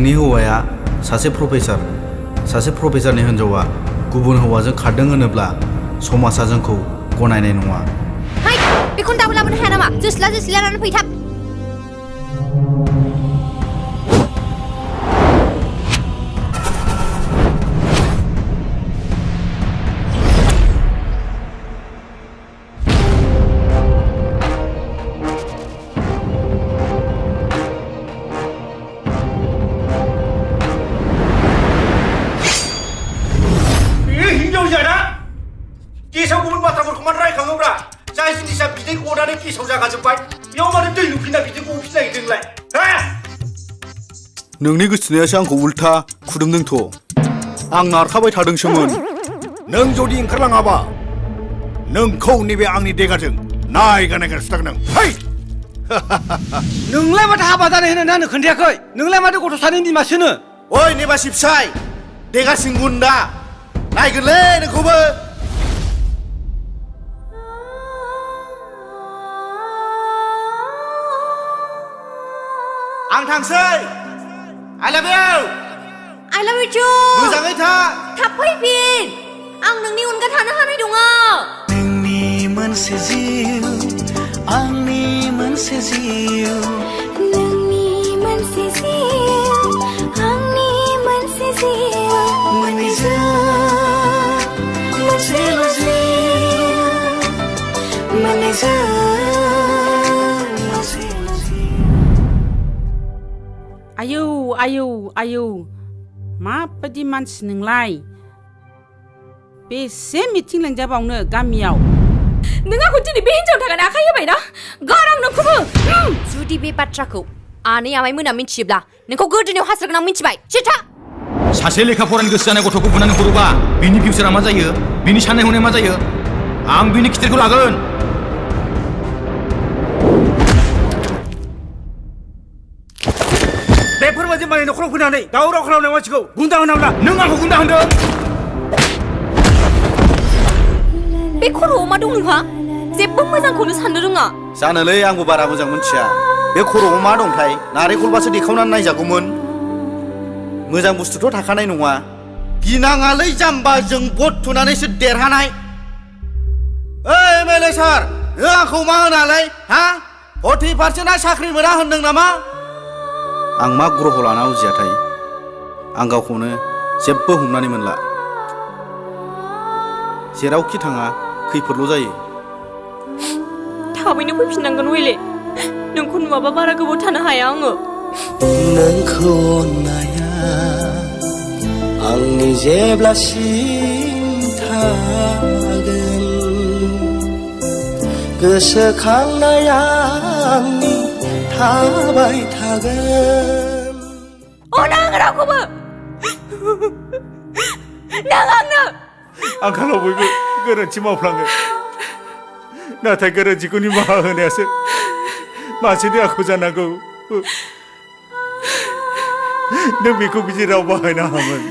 नोंनि हौवाया सासे प्रफेसारनि हिनजावा गुबुन हौवाजों खारदों होनोब्ला समाजा जोंखौ गनायनाय नङा। हाय बेखौनो दाबो लाबोनो हाया नामा? जोस्ला लानानै फै थाब। गेसाव गुबुन बाथ्राफोरखौ मानो रायखाङोब्रा? जाय जिनिसा बिदै गनानै गेसाव जागाजोब्बाय बेयाव मानो दै लुफिनना बिदै गफिन नागिरदोंलाय? नोंनि गोसोथोनायासो आंखौ उल्था खुदुमदोंथ'। आं नारखाबाय थादोंसोमोन। नों जुदि ओंखारलाङाबा नोंखौ नैबे आंनि देगाजों नायगान सुथारगोन आं। फै! नोंलाय माथो हाबा जानाय होनो आंनो खोन्थायाखै? नोंलाय माथो गथ' सानैनि बिमासोनो? ओइ नेबासि फिसाय, देगा सिंगुन्दा नायगोनलै नोंखौबो। आं थांसै। I love you too। मोजाङै था। थाब फैफिन। आं नोंनि अनगा थानो हानाय नङा। नोंनि मोनसे जिउ आंनि मोनसे जिउ नोंनि मोनसे जिउ आंनि मोनसे जिउ मोननैजों मोनसेल' जिउ मोननैजों मोनसेल' जिउ। आयौ माबायदि मानसि नोंलाय? बेसे मिथिं लिंजाबावनो गामियाव? नों आंखौ दिनै बे हिनजावनि थाखाय आखाइ होबाय ना? गारां नोंखौबो। जुदि बे बाथ्राखौ आनै आमाइ मोना मिथियोब्ला नोंखौ गोदोनायाव हास्रोगोन आं मिथिबाय। सिथा। सासे लेखा फरायनो गोसो जानाय गथ'खौ बुनानै हरोबा बिनि फिउचारा मा जायो? बिनि साननाय हनाया मा जायो? आं बिनि खिथेरखौ लागोन। बेफोरबायदि मालाय न'खराव फैनानै दावराव खालामनाय मानसिखौ गुन्दा होनाब्ला नों आंखौ गुन्दा होनदों? बे खर'आव मा दं नोंहा? जेबो मोजांखौनो साननो रोङा। जानोलै आंबो बारा मोजां मोनथिया। बे खर'आव मा दंथाय? नारेंखलबासो देखावनानै नायजागौमोन। मोजां बुस्थुथ' थाखानाय नङा। गिनाङालै जाम्बा, जों भट थुनानैसो देरहानाय। ओइ एमएलए सार, नों आंखौ मा होनालै? हा? 40% साख्रि मोना होनदों नामा? आं मा ग्रह लाना उजियाथाय? आं गावखौनो जेबो हमनानै मोनला। जेरावखि थाङा खैफोदल' जायो। थाबैनो फैफिननांगोन वेले। नोंखौ नुवाबा बारा गोबाव थानो हाया आङो। नोंखौ अननाया आंनि जेब्लासिम थागोन, गोसोखांनाया आंनि थाबाय थागोन। नां रावखौबो नां आंनो। आंखालाव बयबो गोरोन्थि मावफ्लाङो, नाथाय गोरोन्थिखौ निमाहा होनायासो मानसिनि आखु जानांगौ। नों बेखौ बिदि राव बाहायनो हामोन।